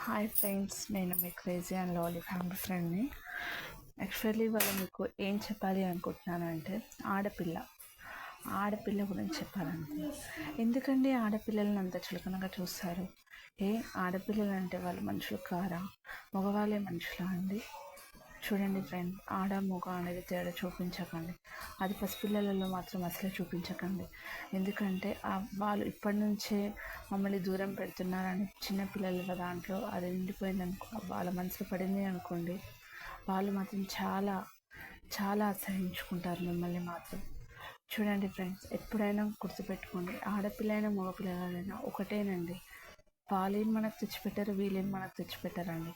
Hi friends, నేను మీ crazy and lovely family ఫ్రెండ్ని. Actually వాళ్ళు మీకు ఏం చెప్పాలి అనుకుంటున్నానంటే ఆడపిల్ల గురించి చెప్పాలనుకుంటున్నాను. ఎందుకండి ఆడపిల్లలను అంత చులకనగా చూస్తారు? ఆడపిల్లలు అంటే వాళ్ళు మనుషులు కారా? మగవాళ్ళే మనుషులా అండి? చూడండి ఫ్రెండ్, ఆడ మగ అనేది తేడా చూపించకండి. అది పసిపిల్లలలో మాత్రం అసలే చూపించకండి. ఎందుకంటే వాళ్ళు ఇప్పటి నుంచే మమ్మల్ని దూరం పెడుతున్నారని చిన్నపిల్లల దాంట్లో అది నిండిపోయిందనుకో, వాళ్ళ మనసులో పడింది అనుకోండి, వాళ్ళు మాత్రం చాలా చాలా అసహించుకుంటారు మిమ్మల్ని మాత్రం. చూడండి ఫ్రెండ్స్, ఎప్పుడైనా గుర్తుపెట్టుకోండి, ఆడపిల్లైనా మగపిల్లలైనా ఒకటేనండి. వాళ్ళేం మనకు తెచ్చిపెట్టారు, వీళ్ళేం మనకు తెచ్చిపెట్టారండి.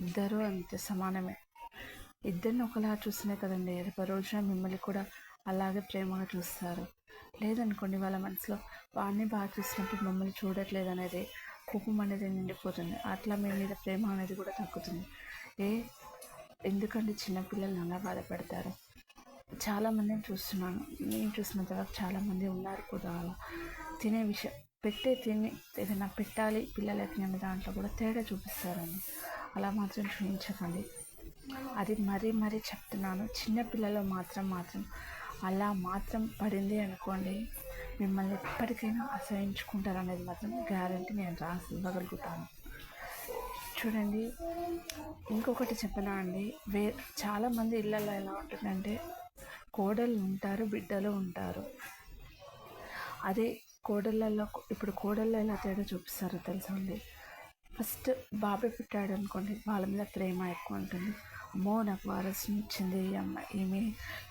ఇద్దరూ అంతే సమానమే. ఇద్దరిని ఒకలా చూస్తేనే కదండి రేపు రోజున మిమ్మల్ని కూడా అలాగే ప్రేమగా చూస్తారు. లేదనుకోండి, వాళ్ళ మనసులో వాడిని బాగా చూసినప్పుడు మమ్మల్ని చూడట్లేదు అనేది కోపం అనేది నిండిపోతుంది. అట్లా మీ మీద ప్రేమ అనేది కూడా తగ్గుతుంది. ఎందుకంటే చిన్నపిల్లల్ని అలా బాధపడతారు. చాలామందిని చూస్తున్నాను, నేను చూసినంత వరకు చాలామంది ఉన్నారు కూడా. అలా తినే విషయం తిని ఏదైనా పెట్టాలి పిల్లలకి అనే దాంట్లో కూడా తేడా చూపిస్తారండి. అలా మాత్రం చూపించకండి. అది మరీ చెప్తున్నాను. చిన్నపిల్లలు మాత్రం అలా మాత్రం పడింది అనుకోండి, మిమ్మల్ని ఎప్పటికైనా అసహించుకుంటారు అనేది మాత్రం గ్యారంటీ నేను రాసి ఇవ్వగలుగుతాను. చూడండి, ఇంకొకటి చెప్పనా అండి, చాలామంది ఇళ్ళల్లో ఎలా ఉంటుందంటే కోడళ్ళు ఉంటారు, బిడ్డలు ఉంటారు. అదే ఇప్పుడు కోడళ్ళు ఎలా తేడా చూపిస్తారో తెలుసా అండి? ఫస్ట్ బాబాయ్ పుట్టాడు అనుకోండి, వాళ్ళ మీద ప్రేమ ఎక్కువ ఉంటుంది. అమ్మో, నాకు వారసుని ఇచ్చింది ఈ అమ్మాయి,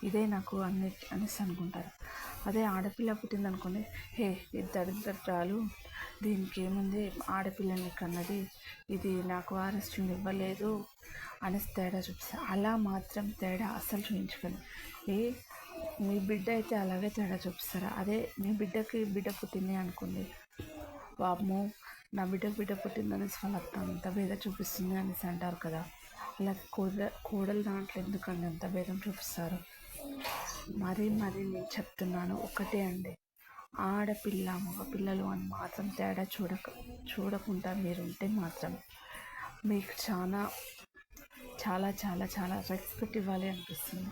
ఇదే నాకు అనేసి అనుకుంటారు. అదే ఆడపిల్ల పుట్టింది అనుకోండి, ఇది దరిద్రాలు, దీనికి ఏముంది, ఆడపిల్లని కన్నది, ఇది నాకు వారసుని ఇవ్వలేదు అనేసి తేడా చూపిస్తారు. అలా మాత్రం తేడా అస్సలు చూపించకండి. మీ బిడ్డ అయితే అలాగే తేడా చూపిస్తారా? అదే మీ బిడ్డ పుట్టింది అనుకోండి, వామ్మో, నా బిడ్డ పుట్టిందనేసి వాళ్ళ అంత భేదం చూపిస్తుంది అనేసి అంటారు కదా. అలా కోడలు దాంట్లో ఎందుకండి అంత భేదం చూపిస్తారు? మరీ నేను చెప్తున్నాను, ఒకటే అండి, ఆడపిల్ల మగపిల్లలు అని మాత్రం తేడా చూడకుండా మీరుంటే మాత్రం మీకు చాలా చాలా చాలా చాలా రెస్పెక్ట్ ఇవ్వాలి అనిపిస్తుంది.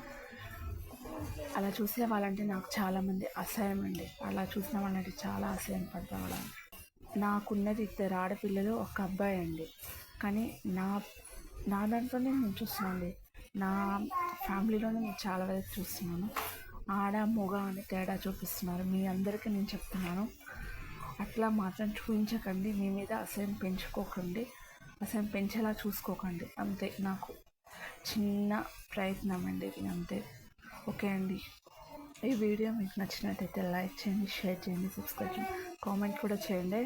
అలా చూసే వాళ్ళంటే నాకు చాలామంది అసహ్యం అండి. అలా చూసిన వాళ్ళంటే చాలా అసహ్యం పడతాం. నాకున్నది 2 ఆడపిల్లలు, 1 అబ్బాయి అండి. కానీ నా దాంట్లోనే నేను చూస్తున్నాను, నా ఫ్యామిలీలోనే నేను చాలా వరకు చూస్తున్నాను, ఆడ మగ అని తేడా చూపిస్తున్నారు. మీ అందరికీ నేను చెప్తున్నాను, అట్లా మాత్రం చూపించకండి. మీ మీద అసహ్యం పెంచుకోకండి, అసహ్యం పెంచేలా చూసుకోకండి. అంతే, నాకు చిన్న ప్రయత్నం అండి ఇది, అంతే. ఓకే అండి, ఈ వీడియో మీకు నచ్చినట్టయితే లైక్ చేయండి, షేర్ చేయండి, సబ్స్క్రైబ్ చేయండి, కామెంట్ కూడా చేయండి.